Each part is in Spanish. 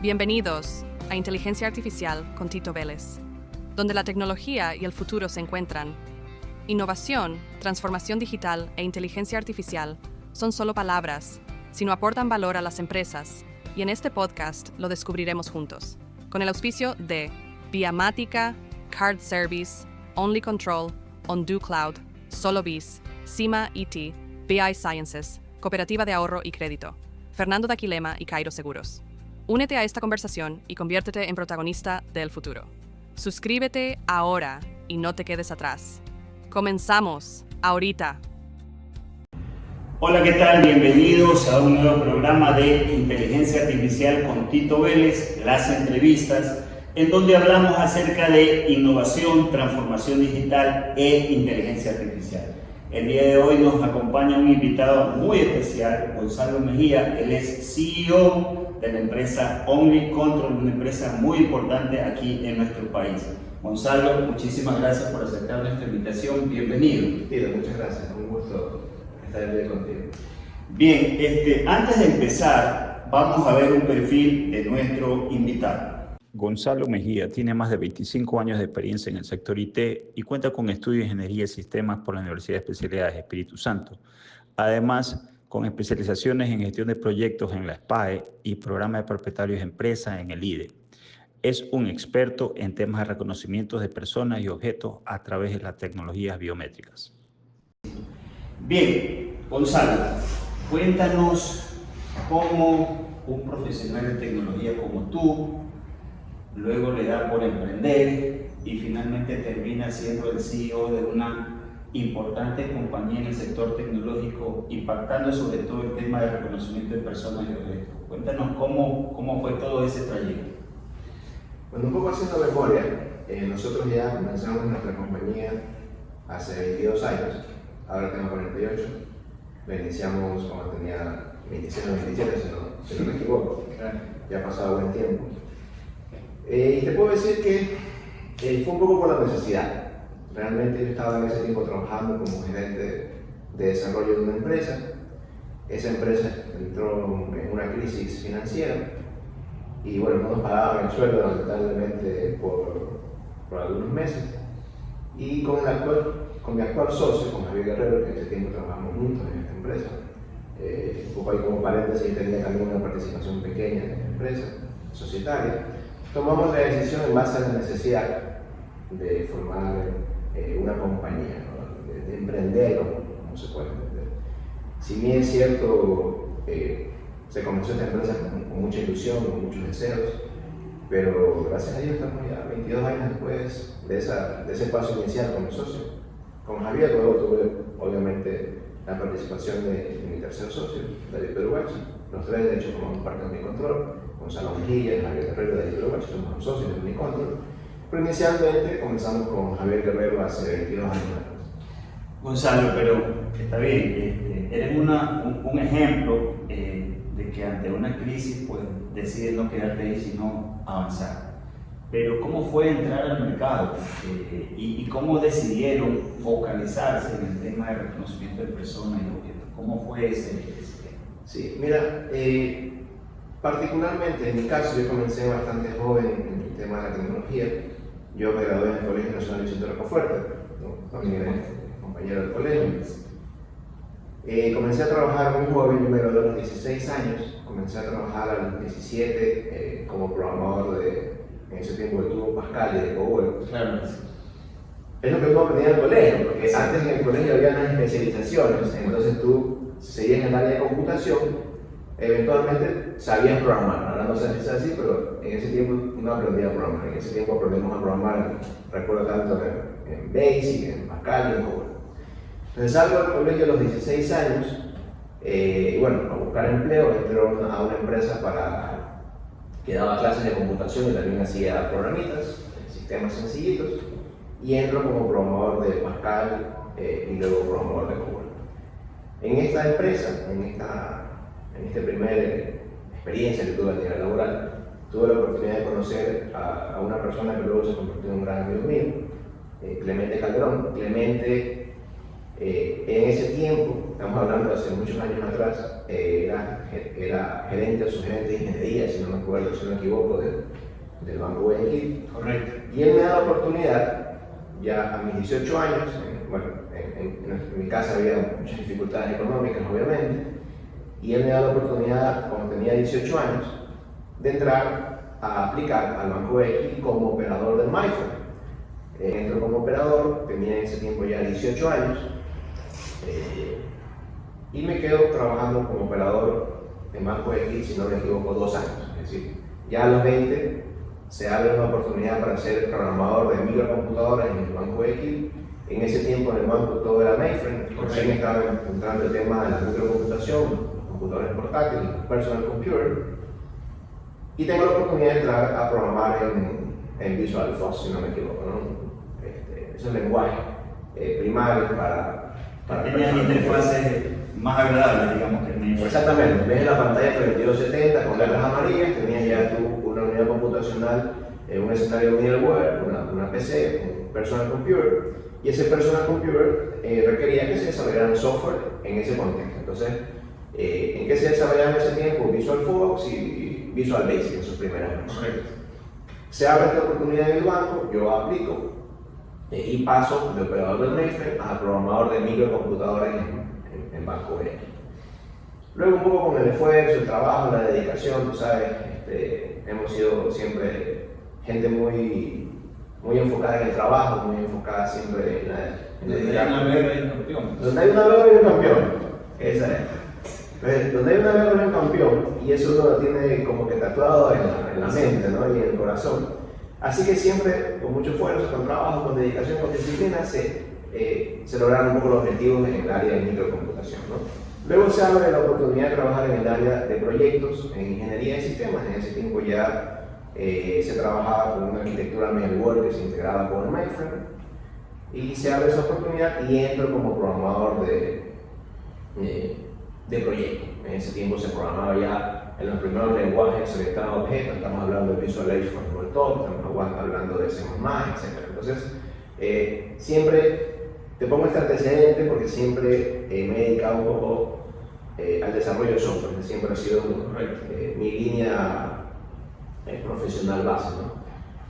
Bienvenidos a Inteligencia Artificial con Tito Vélez, donde la tecnología y el futuro se encuentran. Innovación, transformación digital e inteligencia artificial son solo palabras, sino aportan valor a las empresas, y en este podcast lo descubriremos juntos, con el auspicio de Viamática, Card Service, Only Control, Ondu Cloud, SoloBiz, Cima ET, BI Sciences, Cooperativa de Ahorro y Crédito, Fernando Daquilema y Cairo Seguros. Únete a esta conversación y conviértete en protagonista del futuro. Suscríbete ahora y no te quedes atrás. Comenzamos ahorita. Hola, ¿qué tal? Bienvenidos a un nuevo programa de Inteligencia Artificial con Tito Vélez, las entrevistas, en donde hablamos acerca de innovación, transformación digital e inteligencia artificial. El día de hoy nos acompaña un invitado muy especial, Gonzalo Mejía. Él es CEO de la empresa Only Control, una empresa muy importante aquí en nuestro país. Gonzalo, muchísimas gracias por aceptar nuestra invitación. Bienvenido. Tito, muchas gracias. Un gusto estar el día contigo. Bien, antes de empezar, vamos a ver un perfil de nuestro invitado. Gonzalo Mejía tiene más de 25 años de experiencia en el sector IT y cuenta con estudios de Ingeniería y Sistemas por la Universidad de Especialidades Espíritu Santo. Además, con especializaciones en gestión de proyectos en la SPAE y programa de propietarios de empresas en el IDE. Es un experto en temas de reconocimiento de personas y objetos a través de las tecnologías biométricas. Bien, Gonzalo, cuéntanos cómo un profesional de tecnología como tú luego le da por emprender y finalmente termina siendo el CEO de una importante compañía en el sector tecnológico, impactando sobre todo el tema de reconocimiento de personas y objetos. Cuéntanos cómo fue todo ese trayecto. Bueno, un poco haciendo memoria, nosotros ya comenzamos nuestra compañía hace 22 años, ahora tengo 48, la iniciamos cuando tenía 26 o 27, si no me equivoco, ya ha pasado buen tiempo. Y te puedo decir que fue un poco por la necesidad. Realmente yo estaba en ese tiempo trabajando como gerente de desarrollo de una empresa. Esa empresa entró en una crisis financiera y bueno, no nos pagaban el sueldo lamentablemente por algunos meses. Y con mi actual socio, con Javier Guerrero, que en ese tiempo trabajamos juntos en esta empresa, un poco ahí como paréntesis, tenía también una participación pequeña en la empresa societaria. Tomamos la decisión en base a la necesidad de formar una compañía, ¿no? de emprender, como se puede entender. Si bien es cierto, se comenzó esta empresa con mucha ilusión, con muchos deseos, pero gracias a Dios estamos ya 22 años después de ese paso inicial con mi socio. Con Javier luego tuve obviamente la participación de mi tercer socio, David Perugachi. Los tres de hecho formamos parte de Unicontrol, Gonzalo Mejía, Javier Guerrero, David Perugachi, somos los socios de Unicontrol. Pero inicialmente comenzamos con Javier Guerrero hace 22 años. Gonzalo, pero está bien, eres un ejemplo de que ante una crisis pues decides no quedarte ahí sino avanzar. Pero ¿cómo fue entrar al mercado y cómo decidieron focalizarse en el tema de reconocimiento de personas y objetos? ¿Cómo fue ese tema? Sí, mira, particularmente en mi caso yo comencé bastante joven en el tema de la tecnología. Yo me gradué en el Colegio Nacional Vicente Rocafuerte, ¿no? También era compañero del colegio. Comencé a trabajar muy joven, yo me gradué a los 16 años, comencé a trabajar a los 17 como programador en ese tiempo de Turbo Pascal y de Powell. Claro. Es lo que uno aprendía en el colegio, porque antes en el colegio había unas especializaciones, entonces tú seguías en el área de computación, eventualmente sabías programar. Ahora no sé si es así, pero en ese tiempo uno aprendía a programar. En ese tiempo aprendimos a programar, recuerdo tanto en Basic, en Pascal y en Powell. Entonces salgo del colegio a los 16 años y bueno, a buscar empleo, entré a una empresa que daba clases de computación y también hacía programitas, sistemas sencillitos, y entro como programador de Pascal y luego programador de Powell. En esta empresa, en esta primera experiencia que tuve a nivel laboral, tuve la oportunidad de conocer a una persona que luego se convirtió en un gran amigo mío, Clemente Calderón. Clemente en ese tiempo estamos hablando de hace muchos años atrás, era gerente o subgerente de ingeniería, si no me acuerdo, si no me equivoco, del Banco Guayaquil. Correcto. Y él me da la oportunidad, ya a mis 18 años, en mi casa había muchas dificultades económicas, obviamente, y él me da la oportunidad, cuando tenía 18 años, de entrar a aplicar al Banco Guayaquil como operador del MyPhone. Entro como operador, tenía en ese tiempo ya 18 años, y me quedo trabajando como operador en Banco Guayaquil, si no me equivoco, 2 años. Es decir, ya a los 20 se abre una oportunidad para ser programador de microcomputadoras en el Banco Guayaquil. En ese tiempo en el banco todo era mainframe, recién estaba entrando el tema de la microcomputación, computadores portátiles, personal computer, y tengo la oportunidad de entrar a programar en Visual Force, si no me equivoco, ¿no? Esos lenguajes primarios para tenían interfaces más agradables, digamos, que el mainframe. Exactamente, en vez de la pantalla 3270 con letras amarillas, tenías ya tú una unidad computacional, un escenario middleware, una PC, un personal computer, y ese personal computer requería que se desarrollara un software en ese contexto. Entonces, ¿en qué se desarrollaba en ese tiempo? Visual Force y Visual Basic en sus primeras versiones. Correcto. Se abre esta oportunidad en el banco, yo aplico y paso de operador del mainframe a programador de microcomputadoras en Banco Guayaquil. Luego, un poco con el esfuerzo, el trabajo, la dedicación, tú sabes, hemos sido siempre gente muy enfocada en el trabajo, muy enfocada siempre en Donde hay una guerra hay un campeón. Donde hay una guerra hay un campeón. Esa es. Entonces, donde hay una guerra hay un campeón, y eso uno lo tiene como que tatuado en la mente, ¿no? Y en el corazón. Así que siempre, con mucho esfuerzo, con trabajo, con dedicación, con disciplina, se lograron un poco los objetivos en el área de microcomputación, ¿no? Luego se abre la oportunidad de trabajar en el área de proyectos, en ingeniería de sistemas. En ese tiempo ya se trabajaba con una arquitectura middleware que se integraba con el mainframe, y se abre esa oportunidad y entro como programador de proyecto. En ese tiempo se programaba ya en los primeros lenguajes orientados a objetos, estamos hablando de Visual Basic for Smalltalk, estamos hablando de C++, etc. Entonces, siempre te pongo este antecedente porque siempre me he dedicado un poco al desarrollo de software, siempre ha sido mi línea profesional base, ¿no?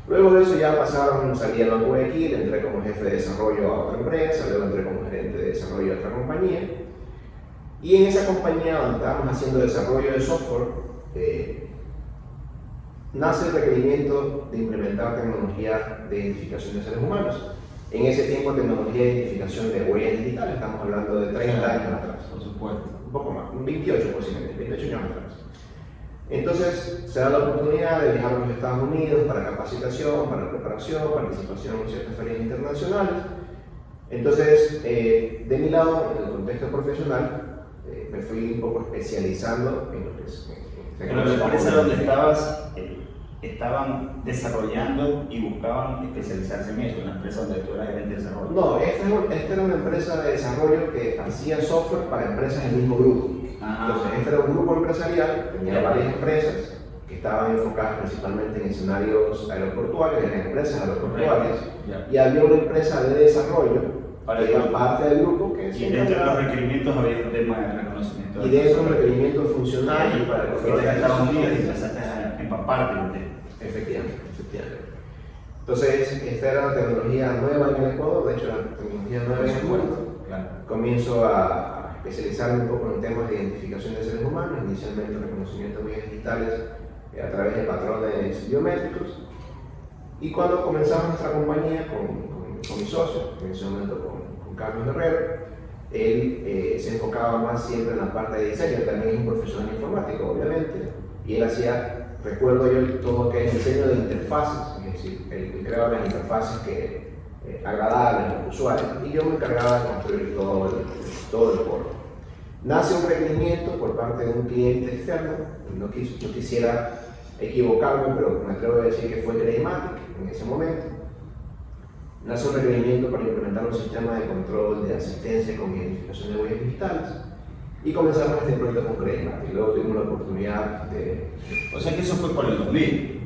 Luego de eso ya salí al Banco Guayaquil, entré como jefe de desarrollo a otra empresa, luego entré como gerente de desarrollo a otra compañía, y en esa compañía donde estábamos haciendo desarrollo de software, nace el requerimiento de implementar tecnología de identificación de seres humanos. En ese tiempo, tecnología de identificación de huellas digitales, estamos hablando de 30 años atrás. Por supuesto. Un poco más, 28 posiblemente, 28 años atrás. Entonces, se da la oportunidad de viajar a los Estados Unidos para capacitación, para preparación, participación en ciertas ferias internacionales. Entonces, de mi lado, en el contexto profesional, me fui un poco especializando en lo que es... Pero la empresa donde estabas, estaban desarrollando y buscaban especializarse en eso, en la empresa donde tú eras gerente de desarrollo. No, esta era una empresa de desarrollo que hacía software para empresas del mismo grupo. Entonces, este era un grupo empresarial, tenía varias empresas que estaban enfocadas principalmente en escenarios aeroportuarios, en empresas aeroportuarias, y había una empresa de desarrollo que era parte del grupo que y dentro de los requerimientos había un tema de reconocimiento. Y dentro de los requerimientos funcionales para que fuiste a Estados Unidos y empezaste a empaparte del tema. Efectivamente. Entonces, esta era una tecnología nueva en el Ecuador, de hecho, la tecnología nueva en el Ecuador. Claro. Comienzo a especializarme un poco en temas de identificación de seres humanos, inicialmente reconocimiento de huellas digitales a través de patrones biométricos. Y cuando comenzamos nuestra compañía con mi socio, en ese momento con Carlos Guerrero, él se enfocaba más siempre en la parte de diseño, también es un profesional informático, obviamente, y él hacía, recuerdo yo, todo lo que es diseño de interfaces, es decir, él creaba las interfaces que agradables a los usuarios, y yo me encargaba de construir todo el core. Nace un requerimiento por parte de un cliente externo, no quisiera equivocarme, pero me atrevo a decir que fue Credematic en ese momento. Nace un requerimiento para implementar un sistema de control de asistencia con identificación de huellas digitales, y comenzamos este proyecto con Credematic. Luego tuvimos la oportunidad de... O sea que eso fue por el 2000.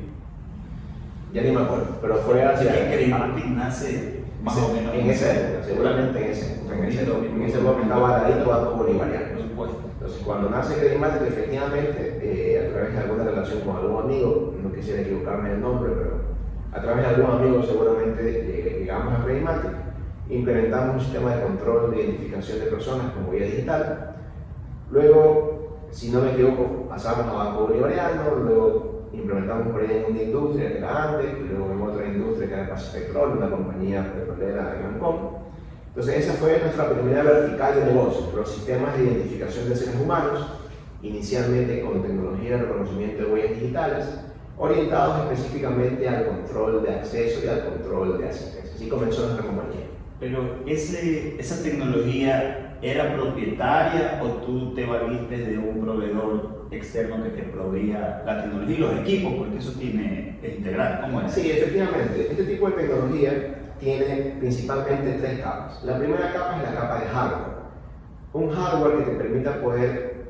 Ya ni me acuerdo, pero fue hacia... Credematic nace Más o menos. En esa época, seguramente en ese época estaba al ladito Banco Bolivariano. Por supuesto. Entonces, cuando nace Credimatic, efectivamente, a través de alguna relación con algún amigo, no quisiera equivocarme del nombre, pero a través de algún amigo seguramente llegamos a Credimatic, implementamos un sistema de control de identificación de personas con huella digital. Luego, si no me equivoco, pasamos a Banco Bolivariano, luego implementamos por ahí en una industria que era Andec, luego en otra industria que era Pacipetrol, una compañía petrolera de Cancún. Entonces esa fue nuestra primera vertical de negocio, los sistemas de identificación de seres humanos, inicialmente con tecnología de reconocimiento de huellas digitales, orientados específicamente al control de acceso y al control de asistencia. Así comenzó nuestra compañía. Pero esa tecnología ¿era propietaria o tú te valiste de un proveedor externo que te proveía la tecnología y los equipos? Porque eso es integral. ¿Cómo es? Sí, efectivamente. Este tipo de tecnología tiene principalmente tres capas. La primera capa es la capa de hardware. Un hardware que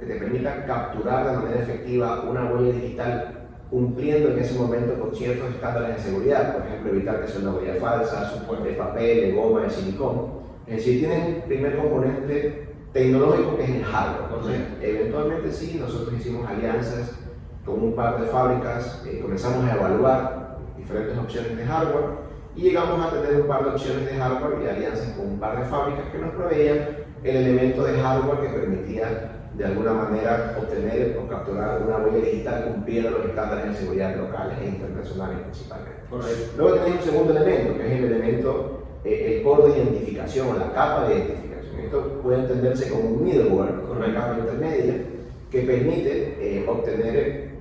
te permita capturar de manera efectiva una huella digital cumpliendo en ese momento con ciertos estándares de seguridad, por ejemplo, evitar que sea una huella falsa, de papel, de goma, de silicón. Es decir, tiene un primer componente tecnológico que es el hardware. Entonces, eventualmente sí, nosotros hicimos alianzas con un par de fábricas, comenzamos a evaluar diferentes opciones de hardware y llegamos a tener un par de opciones de hardware y alianzas con un par de fábricas que nos proveían el elemento de hardware que permitía de alguna manera obtener o capturar una huella digital cumpliendo los estándares de seguridad locales e internacionales principalmente. Correcto. Luego tenemos un segundo elemento, que es el elemento, el core de identificación o la capa de identificación. Esto puede entenderse como un middleware, una capa intermedia, que permite obtener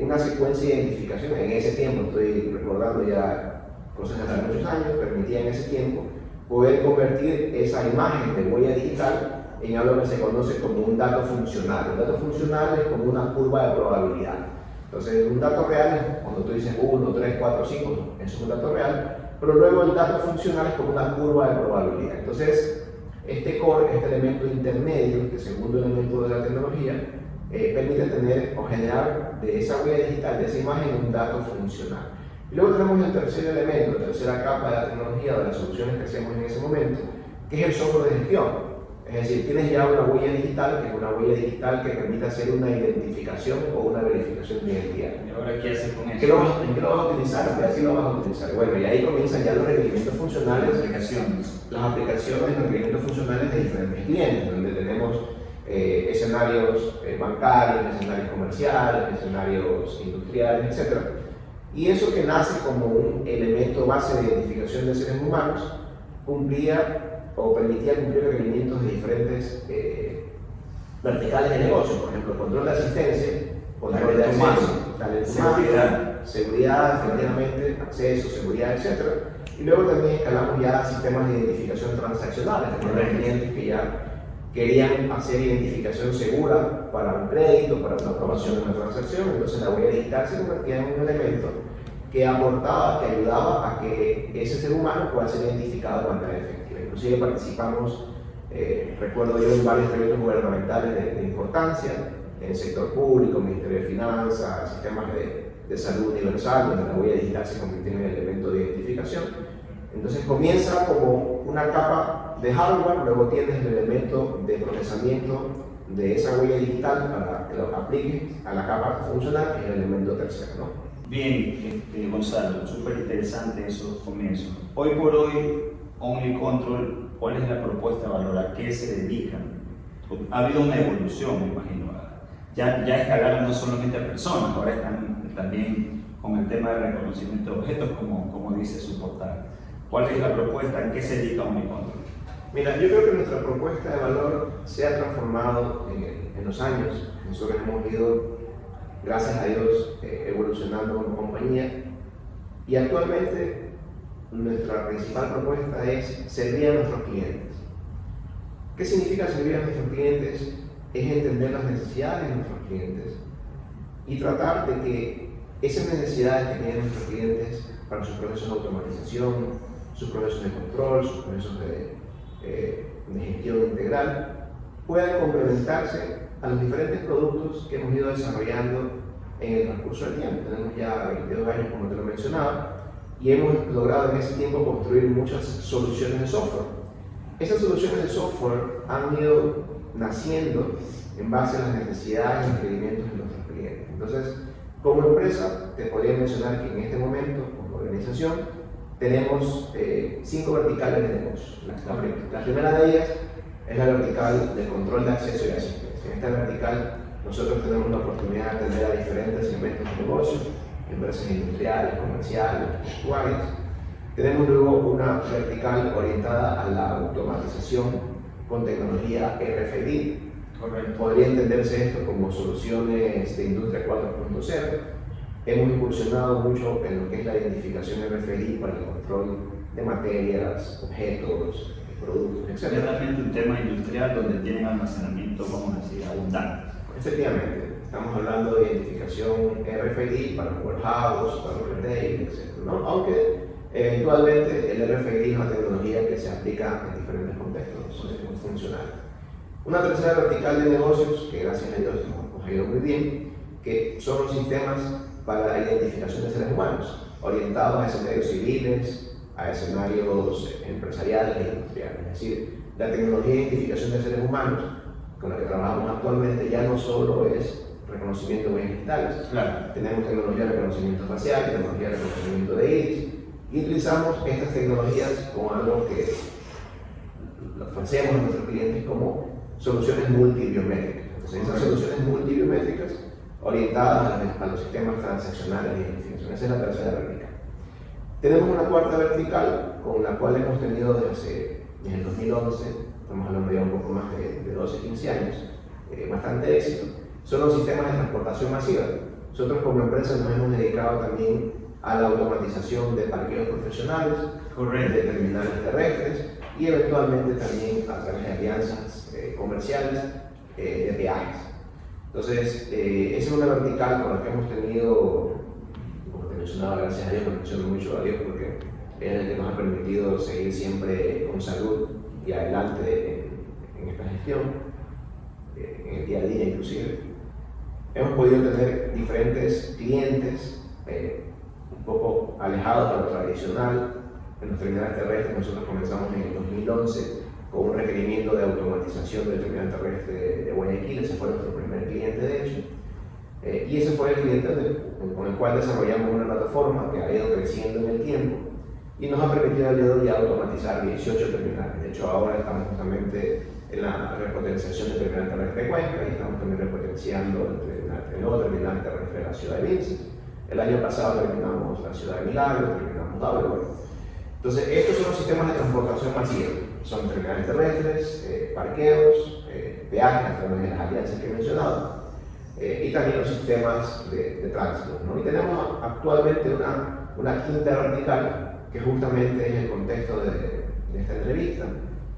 una secuencia de identificación. En ese tiempo, estoy recordando ya cosas de hace muchos años, permitía en ese tiempo poder convertir esa imagen de huella digital en algo que se conoce como un dato funcional. Un dato funcional es como una curva de probabilidad. Entonces, un dato real es cuando tú dices 1, 3, 4, 5, eso es un dato real, pero luego el dato funcional es como una curva de probabilidad. Entonces, este core, este elemento intermedio, este segundo elemento de la tecnología, permite tener o generar de esa huella digital, de esa imagen, un dato funcional. Y luego tenemos el tercer elemento, la tercera capa de la tecnología, de las soluciones que hacemos en ese momento, que es el software de gestión. Es decir, tienes ya una huella digital, que es una huella digital que permite hacer una identificación o una verificación de identidad. ¿Y ahora qué haces con eso? ¿En qué lo vas a utilizar? ¿Qué lo vas a utilizar? Bueno, y ahí comienzan ya los requerimientos funcionales, las aplicaciones, los requerimientos funcionales de diferentes clientes, donde tenemos escenarios bancarios, escenarios comerciales, escenarios industriales, etc. Y eso que nace como un elemento base de identificación de seres humanos, cumplía o permitía cumplir requerimientos de diferentes verticales de negocio, por ejemplo, control de asistencia, control de acceso, seguridad, efectivamente, acceso, seguridad, etc. Y luego también escalamos ya sistemas de identificación transaccionales, de clientes que ya querían hacer identificación segura para un crédito, para una aprobación de una transacción. Entonces la huella digital se convertía en un elemento que aportaba, que ayudaba a que ese ser humano pueda ser identificado de manera efectiva. Inclusive participamos, recuerdo yo, en varios proyectos gubernamentales de importancia, en el sector público, Ministerio de Finanzas, sistemas de salud universal, donde la huella digital se convirtió en el elemento de identificación. Entonces comienza como una capa de hardware, luego tienes el elemento de procesamiento de esa huella digital para que lo apliques a la capa funcional, que es el elemento tercero, ¿no? Bien, Gonzalo, súper interesante esos comienzos. Hoy por hoy, Only Control, ¿cuál es la propuesta de valor? ¿A qué se dedican? Ha habido una evolución, me imagino. Ya escalaron no solamente a personas, ahora están también con el tema de reconocimiento de objetos, como dice su portal. ¿Cuál es la propuesta? ¿En qué se dedica Only Control? Mira, yo creo que nuestra propuesta de valor se ha transformado en los años. Nosotros hemos ido, gracias a Dios, evolucionando como compañía, y actualmente nuestra principal propuesta es servir a nuestros clientes. ¿Qué significa servir a nuestros clientes? Es entender las necesidades de nuestros clientes y tratar de que esas necesidades que tienen nuestros clientes para sus procesos de automatización, sus procesos de control, sus procesos de gestión integral, puedan complementarse a los diferentes productos que hemos ido desarrollando en el transcurso del tiempo. Tenemos ya 22 años, como te lo mencionaba, y hemos logrado en ese tiempo construir muchas soluciones de software. Esas soluciones de software han ido naciendo en base a las necesidades y requerimientos de nuestros clientes. Entonces, como empresa, te podría mencionar que en este momento, como organización, tenemos 5 verticales de negocio. La primera de ellas es la vertical de control de acceso y asistencia. En esta vertical, nosotros tenemos la oportunidad de atender a diferentes segmentos de negocio, empresas industriales, comerciales, portuarias. Tenemos luego una vertical orientada a la automatización con tecnología RFID. Podría entenderse esto como soluciones de industria 4.0. Hemos incursionado mucho en lo que es la identificación RFID para el control de materias, objetos, productos, etc. Es realmente un tema industrial donde tienen almacenamiento, vamos a decir, abundante. Efectivamente, estamos hablando de identificación RFID para warehouse, para retail, etc. ¿no? Aunque eventualmente el RFID es una tecnología que se aplica en diferentes contextos, es muy funcional. Una tercera vertical de negocios, que gracias a Dios nos ha ido muy bien, que son los sistemas para la identificación de seres humanos, orientados a escenarios civiles, a escenarios empresariales e industriales. Es decir, la tecnología de identificación de seres humanos con la que trabajamos actualmente ya no solo es reconocimiento de huellas digitales. Claro. Tenemos tecnología de reconocimiento facial, tecnología de reconocimiento de iris, y utilizamos estas tecnologías como algo que lo ofrecemos a nuestros clientes como soluciones multibiométricas. Entonces, esas soluciones multibiométricas orientadas a los sistemas transaccionales de identificación. Esa es la tercera vertical. Tenemos una cuarta vertical con la cual hemos tenido desde el 2011, estamos hablando ya un poco más de 12, 15 años, bastante éxito. Son los sistemas de transportación masiva. Nosotros como empresa nos hemos dedicado también a la automatización de parqueos profesionales, de terminales terrestres y eventualmente también a través de alianzas comerciales de peajes. Entonces, esa es una vertical con la que hemos tenido, como te mencionaba, gracias a Dios, me menciono mucho a Dios porque es el que nos ha permitido seguir siempre con salud y adelante en esta gestión, en el día a día inclusive. Hemos podido tener diferentes clientes un poco alejados de lo tradicional. En los terminales terrestres nosotros comenzamos en el 2011 con un requerimiento de automatización del terminal terrestre de Guayaquil. Ese fue nuestro primer cliente, de hecho. Y ese fue el cliente con el cual desarrollamos una plataforma que ha ido creciendo en el tiempo y nos ha permitido el día de hoy automatizar 18 terminales. De hecho, ahora estamos justamente en la repotenciación del terminal terrestre de Cuenca y estamos también repotenciando el nuevo terminal terrestre de la ciudad de Vinci. El año pasado terminamos la ciudad de Milagro, terminamos Dávalos. Entonces, estos son los sistemas de transportación masiva. Son terminales terrestres, parqueos, peajes a través de las alianzas que he mencionado, y también los sistemas de tránsito, ¿no? Y tenemos actualmente una quinta vertical, que justamente es el contexto de esta entrevista.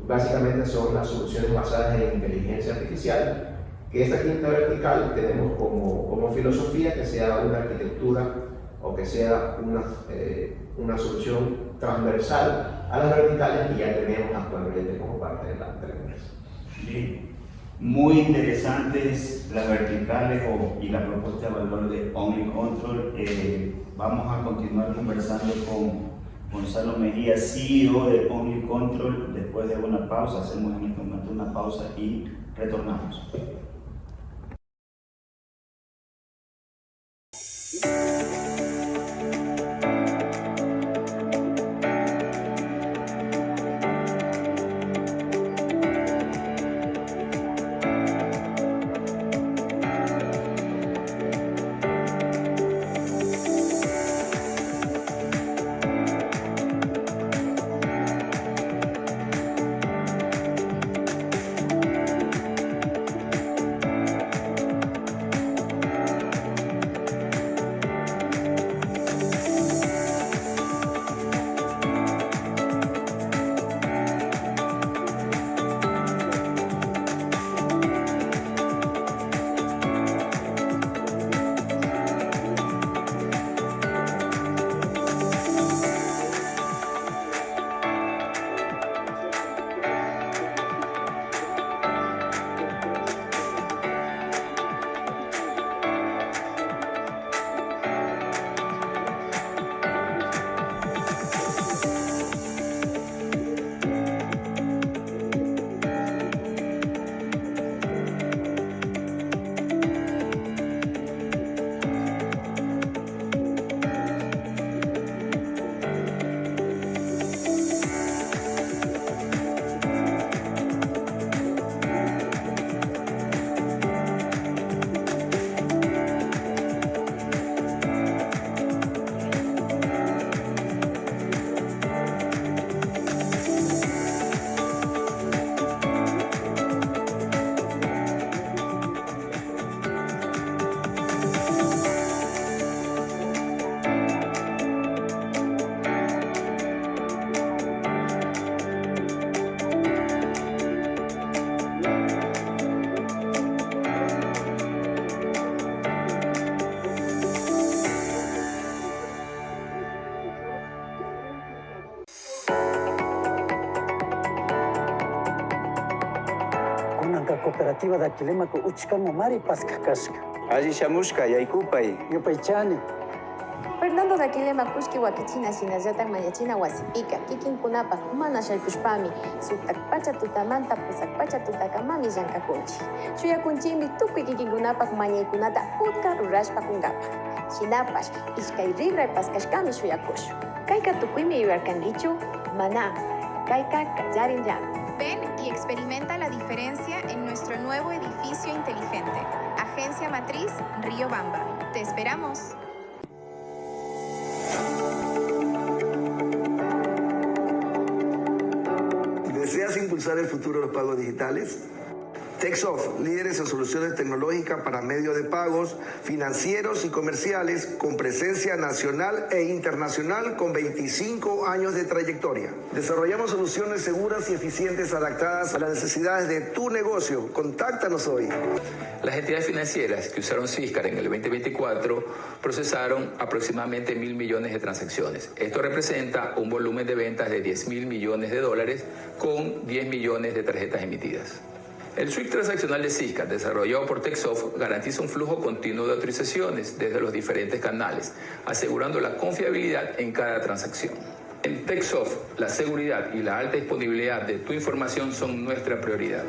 Básicamente son las soluciones basadas en inteligencia artificial, que esta quinta vertical tenemos como filosofía que sea una arquitectura o que sea una solución transversal a las verticales que ya tenemos actualmente como parte de la empresa. Bien. Muy interesantes las verticales y la propuesta de valor de OmniControl. Vamos a continuar conversando con Gonzalo Mejía, CEO de OmniControl. Después de una pausa, hacemos en este momento una pausa y retornamos. cooperativa de Aquilemaco Uchcamo Mari Pascacasca. Allí Shamushka, Yaikupay. Yupaychani. Fernando de Aquilema Kushki Wakichina Shinazatan Mayachina Wasipika, Kikin Kunapa, Mana Shalpushpami, Sutakpacha Tutamanta, Pusakpacha Tutakamami Yankakunchi. Shuyakunchimi, Tuki Kikin Kunapa, Mañaikunata, Utka Rurashpa Kungapa. Shinapash, Ishkai Rigra y Pascashkami Shuyakushu. Kaika Tukuimi Yuarkandichu, Maná, Kaika Kayarin Yan. Ven y experimenta la diferencia en nuestro nuevo edificio inteligente. Agencia Matriz Río Bamba. Te esperamos. ¿Deseas impulsar el futuro de los pagos digitales? TechSoft, líderes en soluciones tecnológicas para medios de pagos financieros y comerciales con presencia nacional e internacional con 25 años de trayectoria. Desarrollamos soluciones seguras y eficientes adaptadas a las necesidades de tu negocio. Contáctanos hoy. Las entidades financieras que usaron Syscar en el 2024 procesaron aproximadamente 1.000 millones de transacciones. Esto representa un volumen de ventas de $10.000 millones con 10 millones de tarjetas emitidas. El suite transaccional de Syscar, desarrollado por TechSoft, garantiza un flujo continuo de autorizaciones desde los diferentes canales, asegurando la confiabilidad en cada transacción. En TechSoft, la seguridad y la alta disponibilidad de tu información son nuestra prioridad.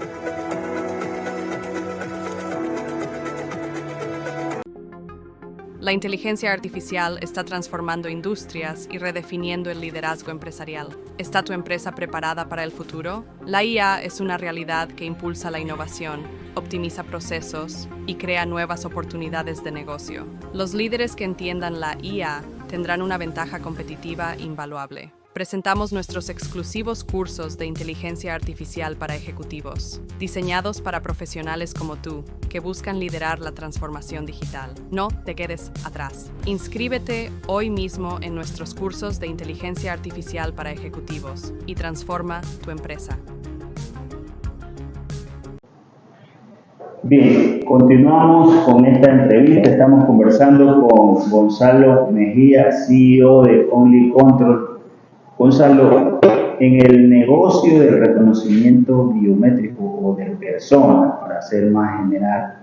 La inteligencia artificial está transformando industrias y redefiniendo el liderazgo empresarial. ¿Está tu empresa preparada para el futuro? La IA es una realidad que impulsa la innovación, optimiza procesos y crea nuevas oportunidades de negocio. Los líderes que entiendan la IA tendrán una ventaja competitiva invaluable. Presentamos nuestros exclusivos cursos de inteligencia artificial para ejecutivos, diseñados para profesionales como tú, que buscan liderar la transformación digital. No te quedes atrás. Inscríbete hoy mismo en nuestros cursos de inteligencia artificial para ejecutivos y transforma tu empresa. Bien, continuamos con esta entrevista. Estamos conversando con Gonzalo Mejía, CEO de Only Control. Gonzalo, en el negocio del reconocimiento biométrico o de personas, para ser más general,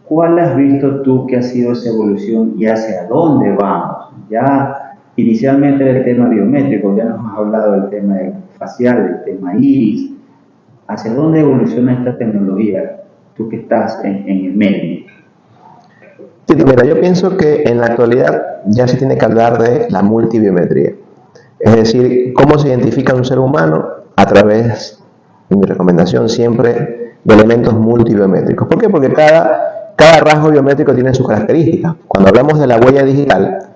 ¿cuál has visto tú que ha sido esa evolución y hacia dónde vamos? Ya inicialmente era el tema biométrico, ya nos has hablado del tema facial, del tema iris. ¿Hacia dónde evoluciona esta tecnología? Tú que estás en el medio. Sí, mira, yo pienso que en la actualidad ya se tiene que hablar de la multibiometría. Es decir, cómo se identifica un ser humano a través, en mi recomendación siempre, de elementos multibiométricos. ¿Por qué? Porque cada rasgo biométrico tiene sus características. Cuando hablamos de la huella digital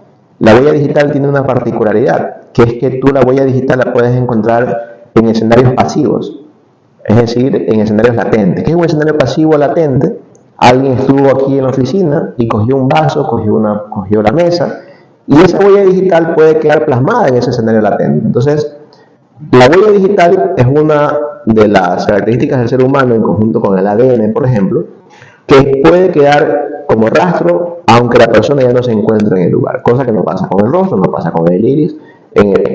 tiene una particularidad, que es que tú la huella digital la puedes encontrar en escenarios pasivos, es decir, en escenarios latentes. ¿Qué es un escenario pasivo o latente? Alguien estuvo aquí en la oficina y cogió un vaso, cogió la mesa, y esa huella digital puede quedar plasmada en ese escenario latente. Entonces, la huella digital es una de las características del ser humano en conjunto con el ADN, por ejemplo, que puede quedar como rastro aunque la persona ya no se encuentre en el lugar, cosa que no pasa con el rostro, no pasa con el iris,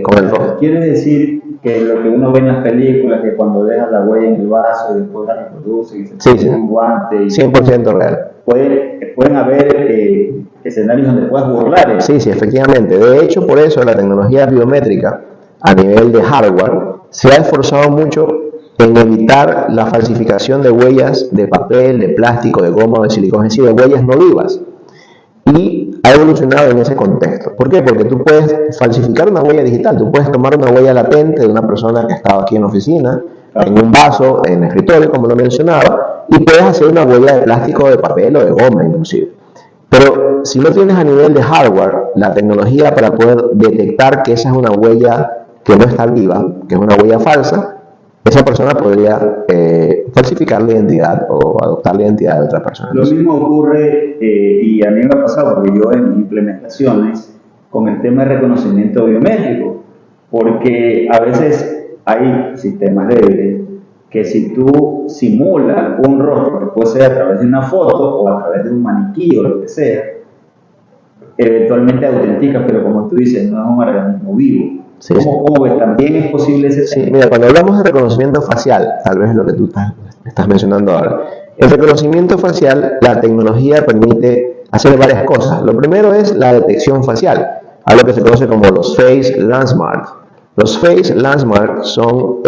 con el rostro. ¿Quiere decir que lo que uno ve en las películas, que cuando deja la huella en el vaso y después la reproduce y se pone un guante? 100% real. Pueden haber escenarios donde puedas burlar eso. Sí, efectivamente. De hecho, por eso la tecnología biométrica a nivel de hardware se ha esforzado mucho en evitar la falsificación de huellas de papel, de plástico, de goma o de silicona, es decir, de huellas no vivas. Y ha evolucionado en ese contexto. ¿Por qué? Porque tú puedes falsificar una huella digital, tú puedes tomar una huella latente de una persona que ha estado aquí en la oficina, en un vaso, en el escritorio, como lo mencionaba, y puedes hacer una huella de plástico, de papel o de goma inclusive. Pero si no tienes a nivel de hardware la tecnología para poder detectar que esa es una huella que no está viva, que es una huella falsa, esa persona podría falsificar la identidad o adoptar la identidad de otra persona. Lo mismo ocurre, y a mí me ha pasado, porque yo en mis implementaciones, con el tema de reconocimiento biométrico, porque a veces hay sistemas débiles que si tú simulas un rostro, que puede ser a través de una foto o a través de un maniquí o lo que sea, eventualmente autentica, pero como tú dices, no es un organismo vivo. Sí, ¿Cómo ves? ¿También es posible ese? Sí, mira, cuando hablamos de reconocimiento facial, tal vez es lo que tú estás mencionando ahora. El reconocimiento facial, la tecnología permite hacer varias cosas. Lo primero es la detección facial, algo que se conoce como los Face Landmarks. Los Face Landmarks son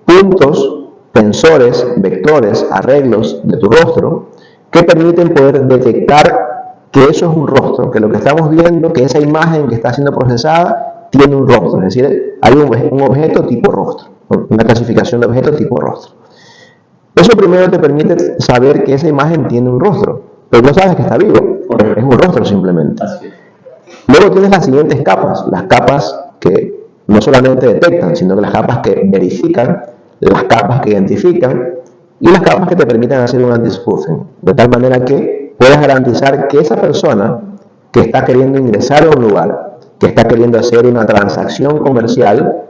puntos, tensores, vectores, arreglos de tu rostro que permiten poder detectar que eso es un rostro, que lo que estamos viendo, que esa imagen que está siendo procesada tiene un rostro, es decir, hay un objeto tipo rostro, una clasificación de objeto tipo rostro. Eso primero te permite saber que esa imagen tiene un rostro, pero no sabes que está vivo, es un rostro simplemente. Luego tienes las siguientes capas, las capas que no solamente detectan, sino que las capas que verifican, las capas que identifican y las capas que te permiten hacer un anti-spoofing, de tal manera que puedas garantizar que esa persona que está queriendo ingresar a un lugar, que está queriendo hacer una transacción comercial,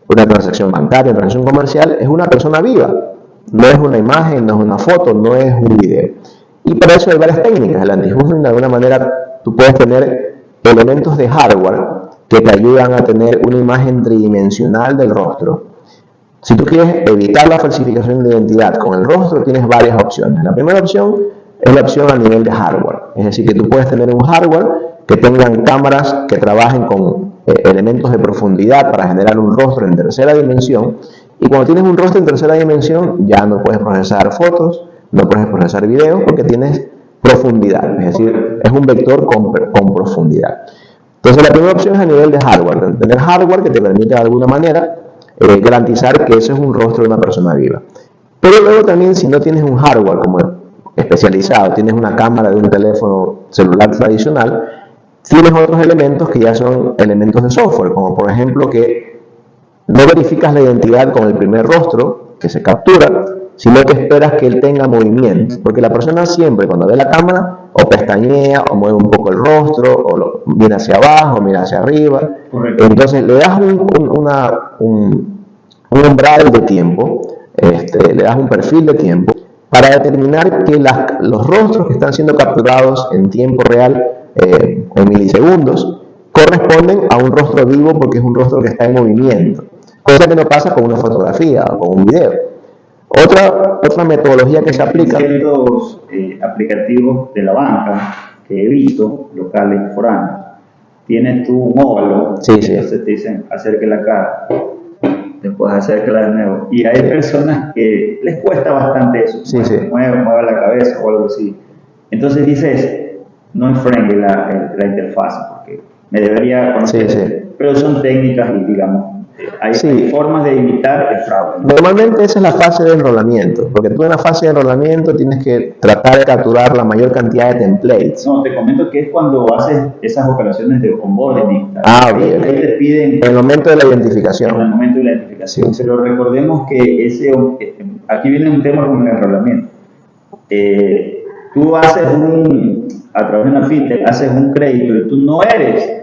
una transacción bancaria, una transacción comercial, es una persona viva, no es una imagen, no es una foto, no es un video. Y para eso hay varias técnicas. El anti-spoofing, de alguna manera, tú puedes tener elementos de hardware que te ayudan a tener una imagen tridimensional del rostro. Si tú quieres evitar la falsificación de identidad con el rostro, tienes varias opciones. La primera opción es la opción a nivel de hardware. Es decir, que tú puedes tener un hardware que tengan cámaras que trabajen con elementos de profundidad para generar un rostro en tercera dimensión. Y cuando tienes un rostro en tercera dimensión, ya no puedes procesar fotos, no puedes procesar videos porque tienes profundidad. Es decir, es un vector con profundidad. Entonces, la primera opción es a nivel de hardware. Tener hardware que te permite de alguna manera garantizar que ese es un rostro de una persona viva. Pero luego también, si no tienes un hardware como especializado, tienes una cámara de un teléfono celular tradicional, tienes otros elementos que ya son elementos de software, como por ejemplo que no verificas la identidad con el primer rostro que se captura, sino que esperas que él tenga movimiento, porque la persona siempre cuando ve la cámara o pestañea o mueve un poco el rostro o mira hacia abajo, mira hacia arriba. Correcto. Entonces le das un umbral de tiempo, le das un perfil de tiempo para determinar que los rostros que están siendo capturados en tiempo real, en milisegundos, corresponden a un rostro vivo porque es un rostro que está en movimiento, cosa que no pasa con una fotografía o con un video. Otra metodología que se aplica. Ciertos aplicativos de la banca que he visto, locales y foráneos, tienes tu un óvalo, entonces te dicen acerque la cara, después acérquela de nuevo. Y hay personas que les cuesta bastante eso, mueve la cabeza o algo así. Entonces dices, no es friendly la interfaz, porque me debería conocer, pero son técnicas y digamos, hay formas de evitar el fraude. Normalmente esa es la fase de enrolamiento, porque tú en la fase de enrolamiento tienes que tratar de capturar la mayor cantidad de templates. No, te comento que es cuando haces esas operaciones de onboarding. Ahí te piden en el momento de la identificación. En el momento de la identificación. Pero recordemos que aquí viene un tema con el enrolamiento. Tú haces a través de una fintech, haces un crédito y tú no eres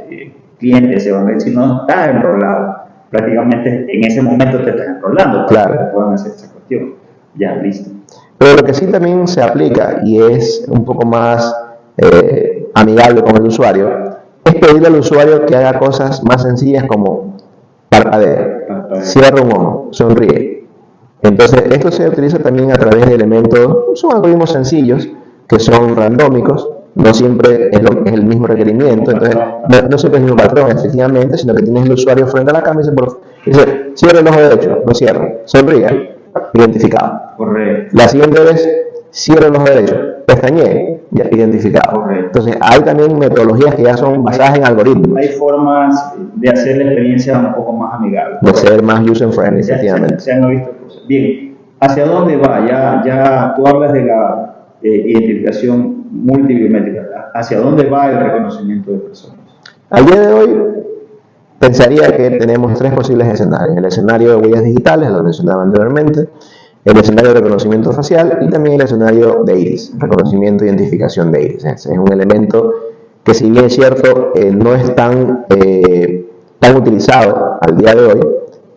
cliente de ese banco, sino estás enrolado. Prácticamente en ese momento te estás enrolando para que puedan hacer esa cuestión. Ya, listo. Pero lo que sí también se aplica y es un poco más amigable con el usuario es pedirle al usuario que haga cosas más sencillas como parpadea, cierra un ojo, sonríe. Entonces esto se utiliza también a través de elementos, son algoritmos sencillos que son randómicos, no siempre es el mismo requerimiento, entonces no siempre es el mismo patrón, efectivamente, sino que tienes el usuario frente a la cámara y dice, cierra el ojo derecho, lo cierra, sonríe, identificado. Correcto. La siguiente vez, cierra el ojo derecho, pestañee, ya identificado. Correcto. Entonces hay también metodologías que ya son basadas en algoritmos. Hay formas de hacer la experiencia un poco más amigable. De ser más user-friendly, efectivamente. Se han visto cosas. Bien, ¿hacia dónde va? Ya tú hablas de la identificación multibiométrica. ¿Hacia dónde va el reconocimiento de personas? Al día de hoy, pensaría que tenemos tres posibles escenarios. El escenario de huellas digitales, lo mencionaba anteriormente, el escenario de reconocimiento facial y también el escenario de iris, reconocimiento e identificación de iris. Es un elemento que, si bien es cierto, no es tan utilizado al día de hoy,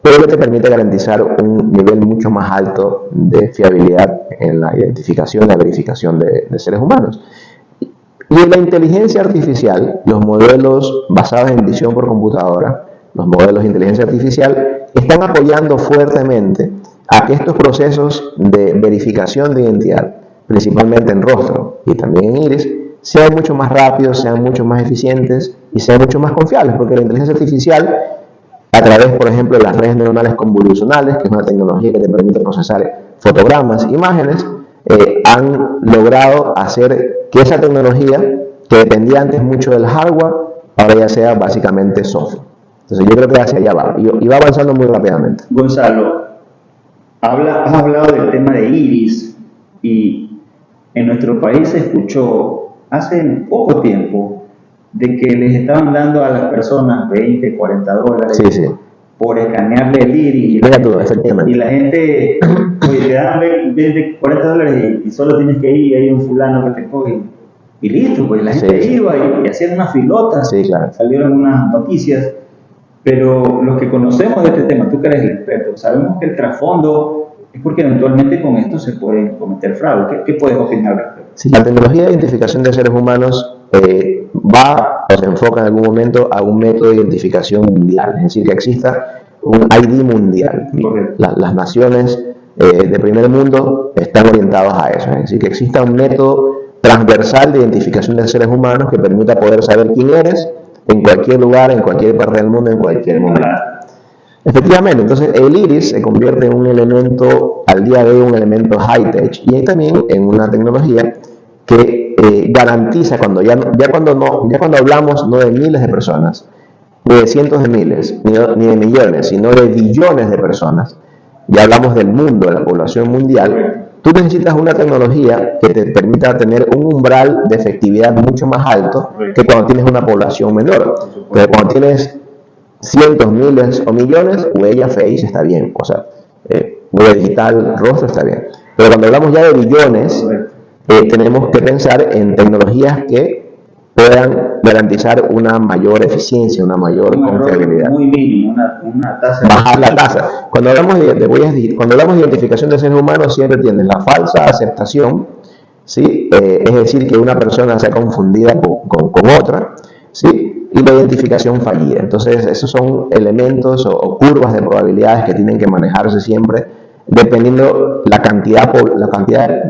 pero que te permite garantizar un nivel mucho más alto de fiabilidad en la identificación y la verificación de seres humanos. Y en la inteligencia artificial, los modelos basados en visión por computadora los modelos de inteligencia artificial, están apoyando fuertemente a que estos procesos de verificación de identidad, principalmente en rostro y también en iris, sean mucho más rápidos, sean mucho más eficientes y sean mucho más confiables, porque la inteligencia artificial, a través, por ejemplo, de las redes neuronales convolucionales, que es una tecnología que te permite procesar fotogramas, imágenes, han logrado hacer que esa tecnología, que dependía antes mucho del hardware, ahora ya sea básicamente software. Entonces yo creo que hacia allá va, y va avanzando muy rápidamente. Gonzalo, has hablado del tema de iris, y en nuestro país se escuchó hace poco tiempo de que les estaban dando a las personas 20, 40 dólares por escanearle el iris. Y la gente, oye, te dan 20, 40 dólares y solo tienes que ir y hay un fulano que te coge. Y listo, pues la gente iba y hacían unas filotas, salieron unas noticias. Pero los que conocemos de este tema, tú que eres el experto, sabemos que el trasfondo es porque eventualmente con esto se puede cometer fraude. ¿Qué puedes opinar al respecto? Sí, la tecnología de identificación de seres humanos va o se enfoca en algún momento a un método de identificación mundial, es decir, que exista un ID mundial. Las naciones de primer mundo están orientadas a eso, es decir, que exista un método transversal de identificación de seres humanos que permita poder saber quién eres en cualquier lugar, en cualquier parte del mundo, en cualquier momento. Efectivamente, entonces el iris se convierte en un elemento, al día de hoy, un elemento high-tech, y también en una tecnología que garantiza, cuando hablamos no de miles de personas, ni de cientos de miles, ni de millones, sino de billones de personas, ya hablamos del mundo, de la población mundial, tú necesitas una tecnología que te permita tener un umbral de efectividad mucho más alto que cuando tienes una población menor. Pero cuando tienes cientos, miles o millones, huella face está bien, o sea, huella digital, rostro está bien. Pero cuando hablamos ya de billones, tenemos que pensar en tecnologías que puedan garantizar una mayor eficiencia, una mayor confiabilidad. Muy mínimo, una tasa. Bajar la tasa. Cuando hablamos de huellas, cuando hablamos de identificación de seres humanos, siempre tienes la falsa aceptación, ¿sí? Es decir, que una persona sea confundida con otra, ¿sí? Y la identificación fallida. Entonces, esos son elementos o curvas de probabilidades que tienen que manejarse siempre, dependiendo la cantidad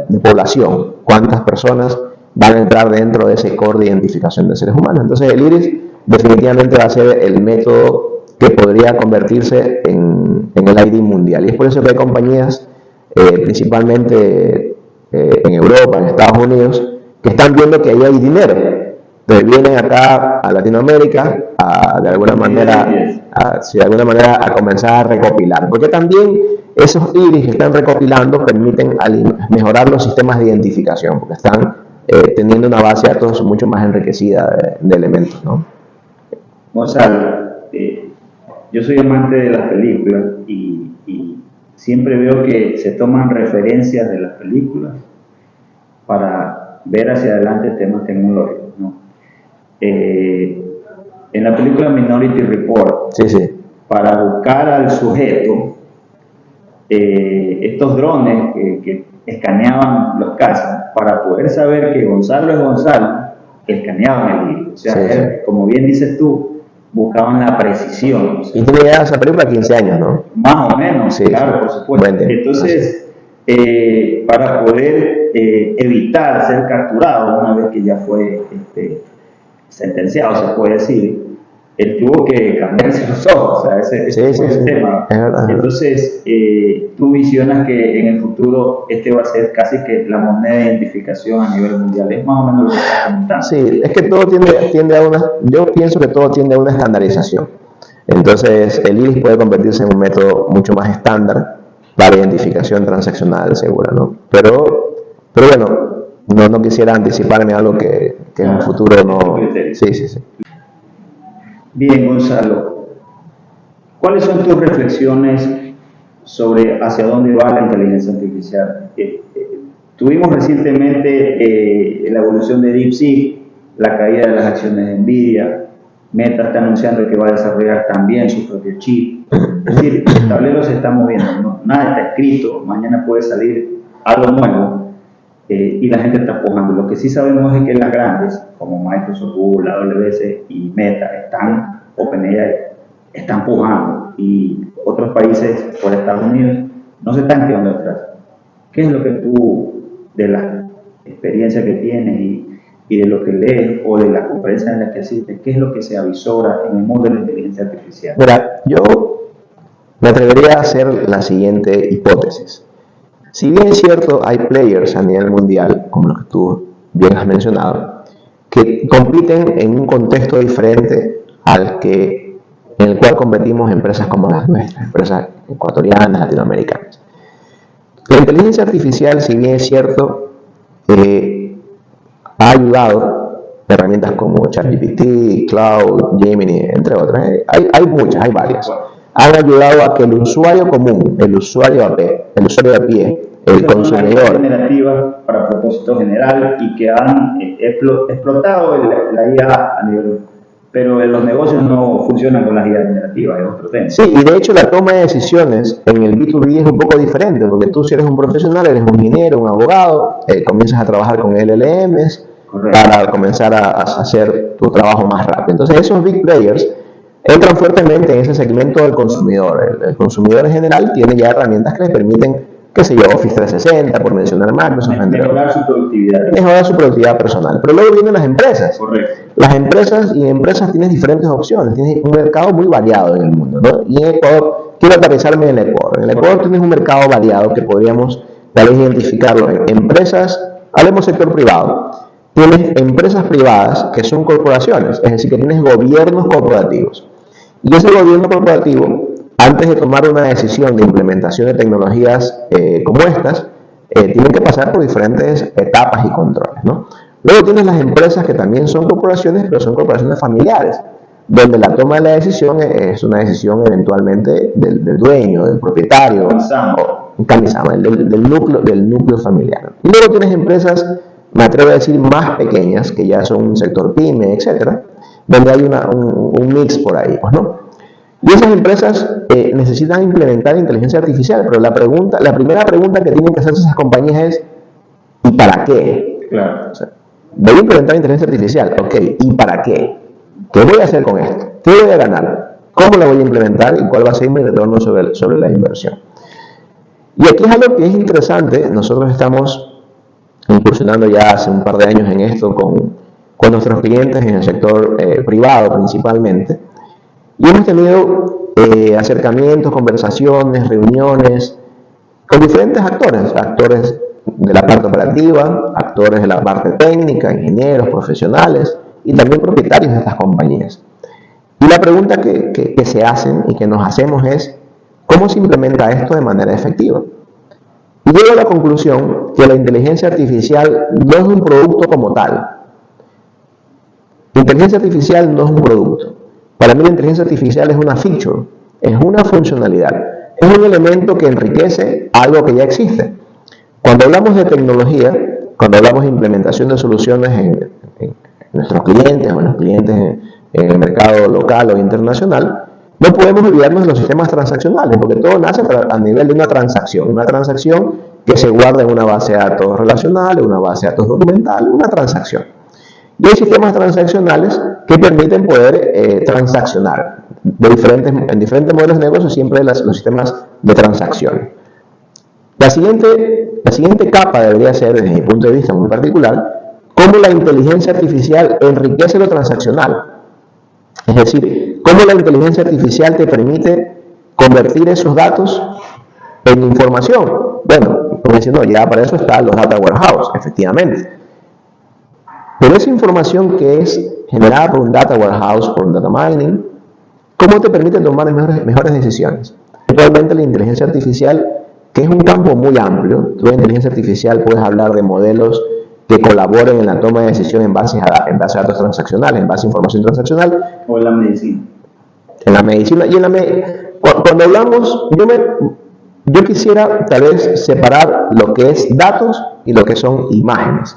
de población, cuántas personas van a entrar dentro de ese core de identificación de seres humanos. Entonces, el iris definitivamente va a ser el método que podría convertirse en el ID mundial. Y es por eso que hay compañías, principalmente en Europa, en Estados Unidos, que están viendo que ahí hay dinero. Entonces vienen acá a Latinoamérica de alguna manera a comenzar a recopilar. Porque también esos iris que están recopilando permiten mejorar los sistemas de identificación, porque están teniendo una base de datos mucho más enriquecida de elementos, ¿no? Gonzalo, yo soy amante de las películas y siempre veo que se toman referencias de las películas para ver hacia adelante temas tecnológicos, ¿no? En la película Minority Report, para buscar al sujeto, estos drones que escaneaban los casos, para poder saber que Gonzalo es Gonzalo, escaneaban el iris. O sea, como bien dices tú, buscaban la precisión. Y tiene ya esa película 15 años, ¿no? Más o menos, claro, por supuesto. Entonces, para poder evitar ser capturado una vez que ya fue sentenciado, se puede decir, él tuvo que cambiarse los ojos, o sea, ese fue el tema. Entonces, tú visionas que en el futuro este va a ser casi que la moneda de identificación a nivel mundial. Es más o menos lo que estás comentando. Sí, es que todo tiende a yo pienso que todo tiende a una estandarización. Entonces, el iris puede convertirse en un método mucho más estándar para identificación transaccional segura, ¿no? Pero bueno, no quisiera anticiparme a algo que en el futuro no... Sí. Bien, Gonzalo, ¿cuáles son tus reflexiones sobre hacia dónde va la inteligencia artificial? Tuvimos recientemente la evolución de DeepSeek, la caída de las acciones de Nvidia, Meta está anunciando que va a desarrollar también su propio chip. Es decir, el tablero se está moviendo, ¿no? Nada está escrito, mañana puede salir algo nuevo y la gente está empujando. Lo que sí sabemos es que las grandes, como Microsoft, Google, AWS y Meta, OpenAI, está empujando y otros países, por Estados Unidos, no se están quedando atrás. ¿Qué es lo que tú, de la experiencia que tienes y de lo que lees o de la conferencia en la que asistes, qué es lo que se avisora en el mundo de la inteligencia artificial? Mira, yo me atrevería a hacer la siguiente hipótesis. Si bien es cierto, hay players a nivel mundial, como los que tú bien has mencionado, que compiten en un contexto diferente en el cual competimos empresas como las nuestras, empresas ecuatorianas, latinoamericanas. La inteligencia artificial, si bien es cierto, ha ayudado herramientas como ChatGPT, Cloud, Gemini, entre otras. Hay muchas, hay varias. Han ayudado a que el usuario común, el usuario a pie, el consumidor, generativa para propósito general y que han explotado la IA a nivel, pero los negocios no funcionan con las IA generativas, es otro tema. Sí, y de hecho la toma de decisiones en el B2B es un poco diferente, porque tú, si eres un profesional, eres un ingeniero, un abogado, comienzas a trabajar con LLMs. Correcto. Para comenzar a hacer tu trabajo más rápido. Entonces esos big players entran fuertemente en ese segmento del consumidor. El consumidor en general tiene ya herramientas que le permiten, qué sé yo, Office 360, por mencionar Microsoft. Mejorar su productividad. Mejorar su productividad personal. Pero luego vienen las empresas. Correcto. Las empresas, y en empresas tienes diferentes opciones. Tienes un mercado muy variado en el mundo, ¿no? Y en Ecuador, quiero aterrizarme en el Ecuador. En el Ecuador tienes un mercado variado que podríamos tal vez identificarlo en empresas, hablemos sector privado. Tienes empresas privadas que son corporaciones, es decir, que tienes gobiernos corporativos. Y ese gobierno corporativo, antes de tomar una decisión de implementación de tecnologías como estas, tienen que pasar por diferentes etapas y controles, ¿no? Luego tienes las empresas que también son corporaciones, pero son corporaciones familiares, donde la toma de la decisión es una decisión eventualmente del dueño, del propietario, del núcleo familiar. Y luego tienes empresas, me atrevo a decir, más pequeñas, que ya son un sector pyme, etcétera, donde hay un mix por ahí, pues, ¿no? Y esas empresas necesitan implementar inteligencia artificial, pero la primera pregunta que tienen que hacerse esas compañías es ¿y para qué? Claro. O sea, voy a implementar inteligencia artificial, ok, ¿y para qué? ¿Qué voy a hacer con esto? ¿Qué voy a ganar? ¿Cómo la voy a implementar? ¿Y cuál va a ser mi retorno sobre la inversión? Y aquí es algo que es interesante. Nosotros estamos incursionando ya hace un par de años en esto con nuestros clientes en el sector privado principalmente. Y hemos tenido acercamientos, conversaciones, reuniones con diferentes actores de la parte operativa, actores de la parte técnica, ingenieros, profesionales y también propietarios de estas compañías. Y la pregunta que se hacen y que nos hacemos es ¿cómo se implementa esto de manera efectiva? Y llego a la conclusión que la inteligencia artificial no es un producto como tal. Inteligencia artificial no es un producto. Para mí la inteligencia artificial es una feature, es una funcionalidad, es un elemento que enriquece algo que ya existe. Cuando hablamos de tecnología, cuando hablamos de implementación de soluciones en nuestros clientes o en los clientes en el mercado local o internacional, no podemos olvidarnos de los sistemas transaccionales, porque todo nace a nivel de una transacción que se guarda en una base de datos relacional, una base de datos documental, una transacción. Y hay sistemas transaccionales que permiten poder transaccionar. En diferentes modelos de negocio siempre los sistemas de transacción. La siguiente capa debería ser, desde mi punto de vista muy particular, cómo la inteligencia artificial enriquece lo transaccional. Es decir, cómo la inteligencia artificial te permite convertir esos datos en información. Bueno, como diciendo, ya para eso están los data warehouse, efectivamente. Pero esa información que es generada por un data warehouse, por un data mining, ¿cómo te permite tomar mejores decisiones? Actualmente la inteligencia artificial, que es un campo muy amplio, tú en inteligencia artificial puedes hablar de modelos que colaboren en la toma de decisión en base a datos transaccionales, en base a información transaccional. O en la medicina. En la medicina. Y cuando hablamos, yo quisiera tal vez separar lo que es datos y lo que son imágenes.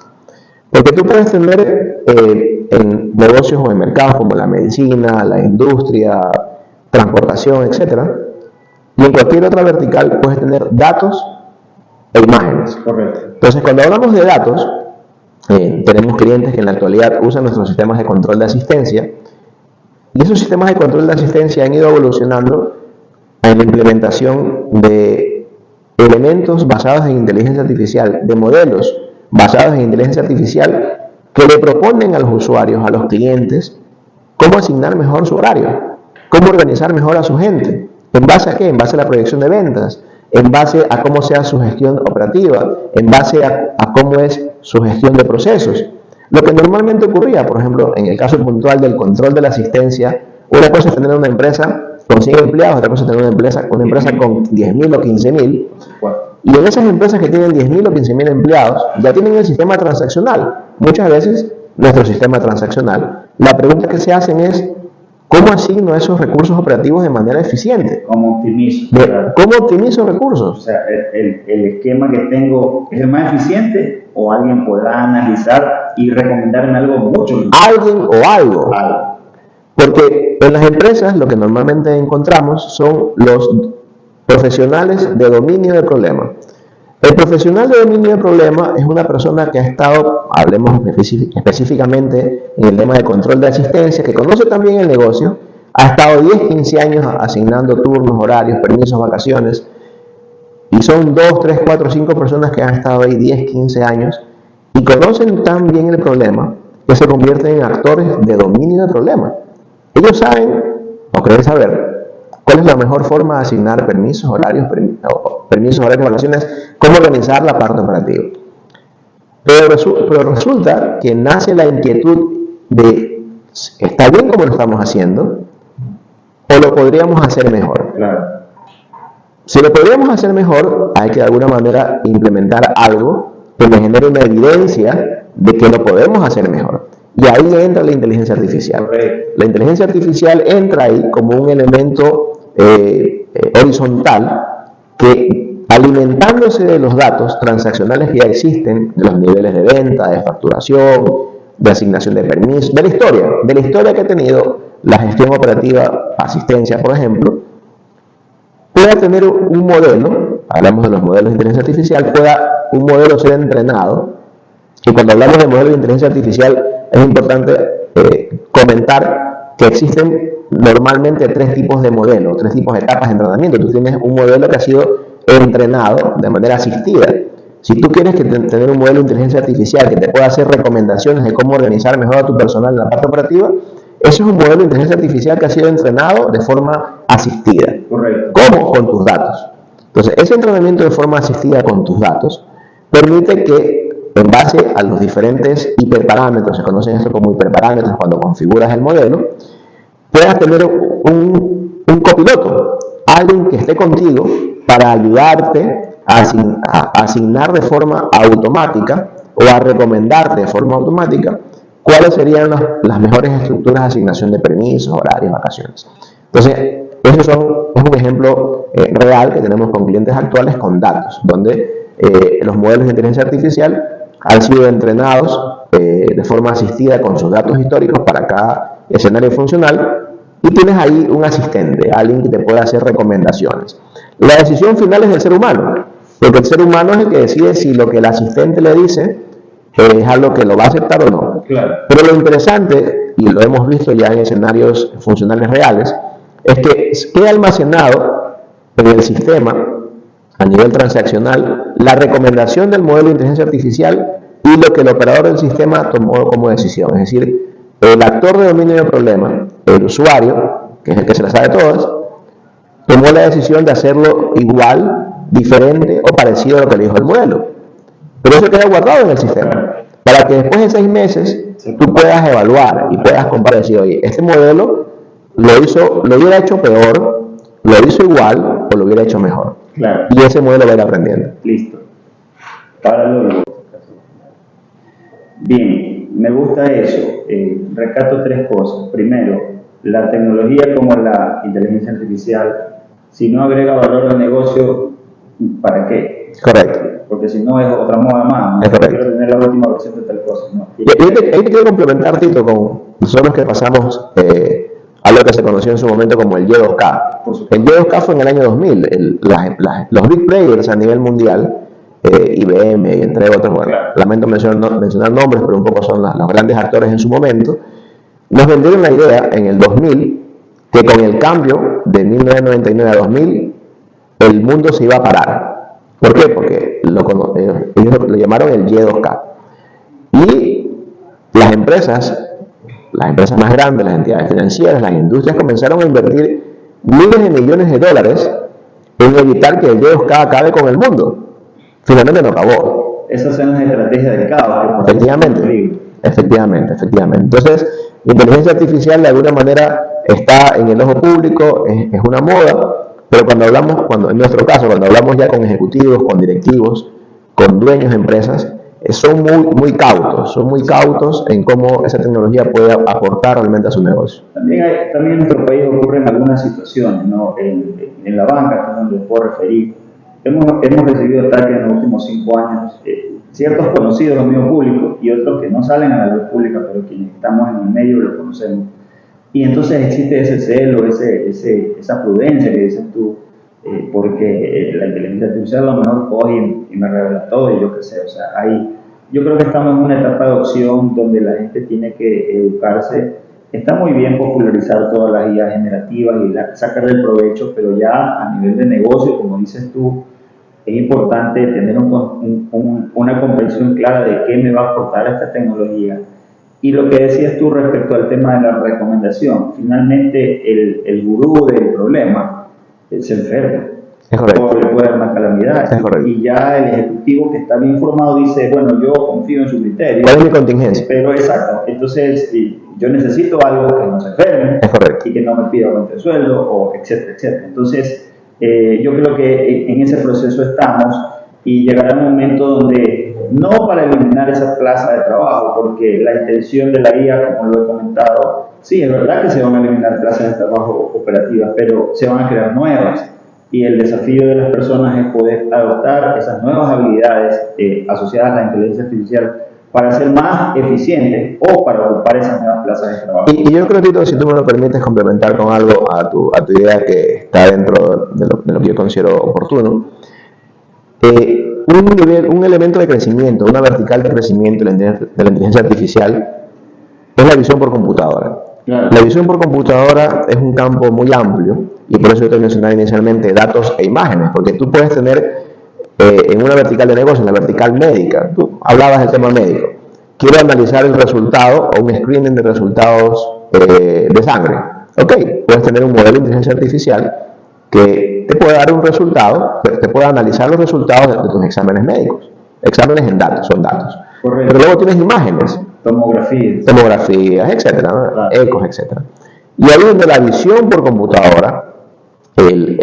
Porque tú puedes tener en negocios o en mercados como la medicina, la industria, transportación, etc. Y en cualquier otra vertical puedes tener datos e imágenes. Correcto. Entonces, cuando hablamos de datos, tenemos clientes que en la actualidad usan nuestros sistemas de control de asistencia Y esos sistemas de control de asistencia han ido evolucionando en la implementación de elementos basados en inteligencia artificial, de modelos basados en inteligencia artificial que le proponen a los usuarios, a los clientes, cómo asignar mejor su horario, cómo organizar mejor a su gente. ¿En base a qué? En base a la proyección de ventas, en base a cómo sea su gestión operativa, en base a cómo es su gestión de procesos. Lo que normalmente ocurría, por ejemplo, en el caso puntual del control de la asistencia, una cosa es tener una empresa con 100 empleados, otra cosa es tener una empresa con 10.000 o 15.000. Y en esas empresas que tienen 10.000 o 15.000 empleados, ya tienen el sistema transaccional. Muchas veces, nuestro sistema transaccional, la pregunta que se hacen es, ¿cómo asigno esos recursos operativos de manera eficiente? ¿Cómo optimizo? ¿Cómo optimizo recursos? O sea, el esquema que tengo es el más eficiente, o alguien podrá analizar y recomendarme algo mucho mejor. Alguien o algo. Porque en las empresas lo que normalmente encontramos son los profesionales de dominio del problema. El profesional de dominio del problema es una persona que ha estado, hablemos específicamente en el tema de control de asistencia, que conoce también el negocio, ha estado 10, 15 años asignando turnos, horarios, permisos, vacaciones, y son 2, 3, 4, 5 personas que han estado ahí 10, 15 años y conocen tan bien el problema que se convierten en actores de dominio del problema. Ellos saben, o creen saber, cuál es la mejor forma de asignar permisos, horarios, vacaciones, cómo organizar la parte operativa. Pero resulta que nace la inquietud de, ¿está bien como lo estamos haciendo? ¿O lo podríamos hacer mejor? Claro. Si lo podríamos hacer mejor, hay que de alguna manera implementar algo que me genere una evidencia de que lo podemos hacer mejor. Y ahí entra la inteligencia artificial. La inteligencia artificial entra ahí como un elemento horizontal que, alimentándose de los datos transaccionales que ya existen, de los niveles de venta, de facturación, de asignación de permisos, de la historia que ha tenido la gestión operativa, asistencia, por ejemplo, pueda tener un modelo, hablamos de los modelos de inteligencia artificial, pueda un modelo ser entrenado. Y cuando hablamos de modelos de inteligencia artificial, es importante comentar que existen normalmente 3 tipos de modelos, 3 tipos de etapas de entrenamiento. Tú tienes un modelo que ha sido entrenado de manera asistida. Si tú quieres tener un modelo de inteligencia artificial que te pueda hacer recomendaciones de cómo organizar mejor a tu personal en la parte operativa, eso es un modelo de inteligencia artificial que ha sido entrenado de forma asistida. Correcto. ¿Cómo? Con tus datos. Entonces, ese entrenamiento de forma asistida con tus datos permite que, en base a los diferentes hiperparámetros, se conocen esto como hiperparámetros cuando configuras el modelo, puedas tener un copiloto, alguien que esté contigo para ayudarte a asignar de forma automática o a recomendarte de forma automática cuáles serían las mejores estructuras de asignación de permisos, horarios, vacaciones. Entonces, eso es un ejemplo real que tenemos con clientes actuales con datos, donde los modelos de inteligencia artificial han sido entrenados de forma asistida con sus datos históricos para cada escenario funcional, y tienes ahí un asistente, alguien que te puede hacer recomendaciones. La decisión final es del ser humano, porque el ser humano es el que decide si lo que el asistente le dice es algo que lo va a aceptar o no. Claro. Pero lo interesante, y lo hemos visto ya en escenarios funcionales reales, es que queda almacenado en el sistema, a nivel transaccional, la recomendación del modelo de inteligencia artificial y lo que el operador del sistema tomó como decisión. Es decir, el actor de dominio del problema, el usuario, que es el que se la sabe todas, tomó la decisión de hacerlo igual, diferente o parecido a lo que le dijo el modelo. Pero eso queda guardado en el sistema, para que después de 6 meses tú puedas evaluar y puedas comparar y decir, oye, este modelo lo hubiera hecho peor, lo hizo igual o lo hubiera hecho mejor. Claro. Y ese modelo va a ir aprendiendo. Listo. Ahora luego. Bien, me gusta eso. Rescato 3 cosas. Primero, la tecnología como la inteligencia artificial, si no agrega valor al negocio, ¿para qué? Correcto. Porque si no es otra moda más, ¿no? Es correcto. Quiero tener la última versión de tal cosa. ¿No? Y ahí te quiero complementar, Tito, con nosotros que pasamos algo que se conoció en su momento como el Y2K. El Y2K fue en el año 2000. Los big players a nivel mundial, IBM y entre otros, bueno, lamento mencionar nombres, pero un poco son los grandes actores en su momento, nos vendieron la idea en el 2000 que con el cambio de 1999 a 2000 el mundo se iba a parar. ¿Por qué? Porque ellos lo llamaron el Y2K. Y las empresas más grandes, las entidades financieras, las industrias comenzaron a invertir miles de millones de dólares en evitar que el Y2K acabe con el mundo. Finalmente no acabó. Esas son las estrategias del caos. Efectivamente. Entonces, la inteligencia artificial de alguna manera está en el ojo público, es una moda, pero en nuestro caso, cuando hablamos ya con ejecutivos, con directivos, con dueños de empresas, son muy cautos en cómo esa tecnología puede aportar realmente a su negocio. También en nuestro país ocurren algunas situaciones, ¿no? En la banca, que es donde puedo referir, hemos recibido ataques en los últimos 5 años, ciertos conocidos, los medios públicos, y otros que no salen a la luz pública, pero quienes estamos en el medio lo conocemos. Y entonces existe ese celo, esa prudencia que dices tú, porque la inteligencia artificial a lo mejor coge y me revela todo, y yo qué sé, o sea, yo creo que estamos en una etapa de adopción donde la gente tiene que educarse. Está muy bien popularizar todas las guías generativas y sacarle el provecho, pero ya a nivel de negocio, como dices tú, es importante tener una comprensión clara de qué me va a aportar esta tecnología. Y lo que decías tú respecto al tema de la recomendación, finalmente el gurú del problema se enferma. Es correcto. O le puede dar una calamidad. Es correcto. Y ya el ejecutivo que está bien informado dice, bueno, yo confío en su criterio. ¿Cuál es mi contingencia? Pero exacto, entonces yo necesito algo que no se enferme. Es correcto. Y que no me pida aumento de sueldo, o etcétera, etcétera. Entonces, yo creo que en ese proceso estamos, y llegará un momento donde, no para eliminar esa plaza de trabajo, porque la intención de la IA, como lo he comentado, sí, es verdad que se van a eliminar plazas de trabajo operativas, pero se van a crear nuevas. Y el desafío de las personas es poder adoptar esas nuevas habilidades asociadas a la inteligencia artificial para ser más eficientes o para ocupar esas nuevas plazas de trabajo. Y yo creo, Tito, si tú me lo permites complementar con algo a tu idea que está dentro de lo que yo considero oportuno, un elemento de crecimiento, una vertical de crecimiento de la inteligencia artificial es la visión por computadora. Claro. La visión por computadora es un campo muy amplio, y por eso yo te mencionaba inicialmente datos e imágenes, porque tú puedes tener en una vertical de negocio, en la vertical médica, tú hablabas del tema médico, quiero analizar el resultado o un screening de resultados de sangre. Ok, puedes tener un modelo de inteligencia artificial que te puede dar un resultado, te puede analizar los resultados de tus exámenes médicos. Exámenes en datos, son datos. Correcto. Pero luego tienes imágenes. Tomografías, etcétera, ¿no? Claro. Ecos, etcétera. Y ahí donde la visión por computadora, el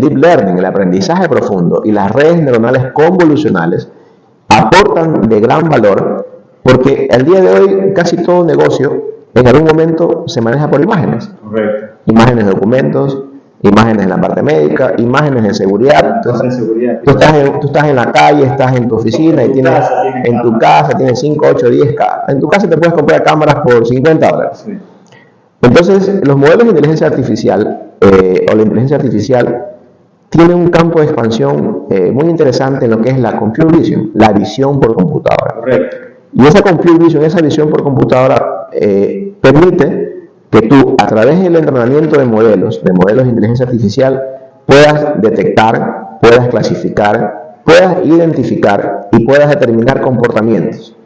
deep learning, el aprendizaje profundo y las redes neuronales convolucionales aportan de gran valor, porque al día de hoy casi todo negocio en algún momento se maneja por imágenes. Correcto. Imágenes de documentos, imágenes en la parte médica, imágenes de seguridad. Tú estás en la calle, estás en tu oficina y tienes en tu casa tienes 5, 8, 10 cámaras. En tu casa te puedes comprar cámaras por $50. Sí. Entonces, los modelos de inteligencia artificial o la inteligencia artificial tienen un campo de expansión muy interesante en lo que es la computer vision, la visión por computadora. Correcto. Y esa computer vision, esa visión por computadora permite que tú, a través del entrenamiento de modelos de inteligencia artificial, puedas detectar, puedas clasificar, puedas identificar y puedas determinar comportamientos.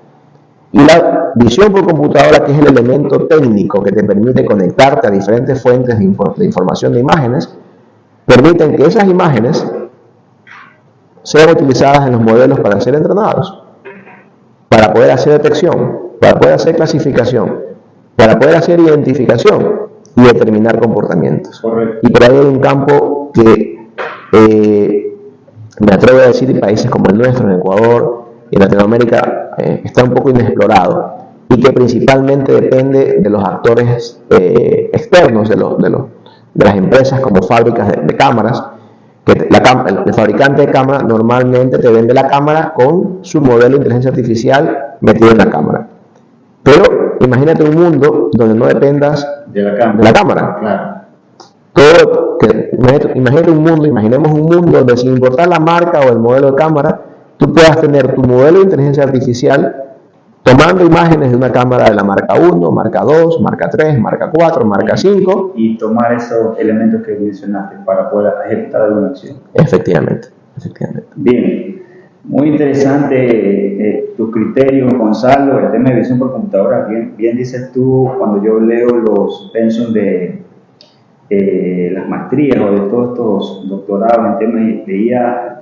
Y la visión por computadora, que es el elemento técnico que te permite conectarte a diferentes fuentes de información de imágenes, permiten que esas imágenes sean utilizadas en los modelos para ser entrenados, para poder hacer detección, para poder hacer clasificación, para poder hacer identificación y determinar comportamientos. Correcto. Y por ahí hay un campo que me atrevo a decir en países como el nuestro, en Ecuador y en Latinoamérica, está un poco inexplorado, y que principalmente depende de los actores externos, de las empresas como fábricas de cámaras, que el fabricante de cámara normalmente te vende la cámara con su modelo de inteligencia artificial metido en la cámara. Pero imagínate un mundo donde no dependas de la cámara. Claro. Imaginemos un mundo donde, sin importar la marca o el modelo de cámara, tú puedas tener tu modelo de inteligencia artificial tomando imágenes de una cámara de la marca 1, marca 2, marca 3, marca 4, marca 5. Y tomar esos elementos que mencionaste para poder ejecutar alguna acción. Efectivamente, efectivamente. Bien, muy interesante tus criterios, Gonzalo. El tema de visión por computadora, bien dices tú, cuando yo leo los pensum de las maestrías o de todos estos doctorados en temas de IA,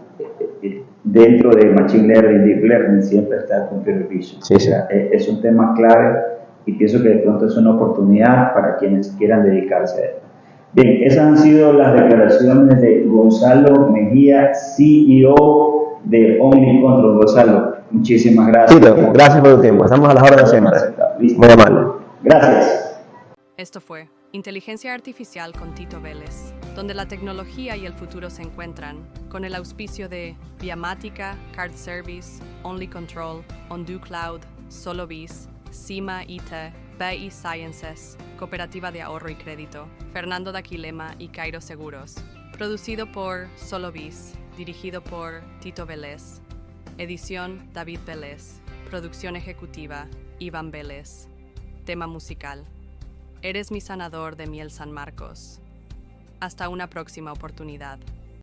dentro de Machine Learning, Deep Learning, siempre está el Computer Vision. Sí, sí. O sea, es un tema clave y pienso que de pronto es una oportunidad para quienes quieran dedicarse a esto. Bien, esas han sido las declaraciones de Gonzalo Mejía, CEO de Only Control. Gonzalo, muchísimas gracias. Tito, gracias por tu tiempo. Estamos a las horas de siempre. Muy amable. Gracias. Esto fue Inteligencia Artificial con Tito Vélez, donde la tecnología y el futuro se encuentran, con el auspicio de Viamática, Card Service, Only Control, Ondu Cloud, Solovis, Cima IT, BI Sciences, Cooperativa de Ahorro y Crédito, Fernando Daquilema y Cairo Seguros. Producido por Solovis, dirigido por Tito Vélez. Edición David Vélez. Producción ejecutiva Iván Vélez. Tema musical: Eres mi sanador de Miel San Marcos. Hasta una próxima oportunidad.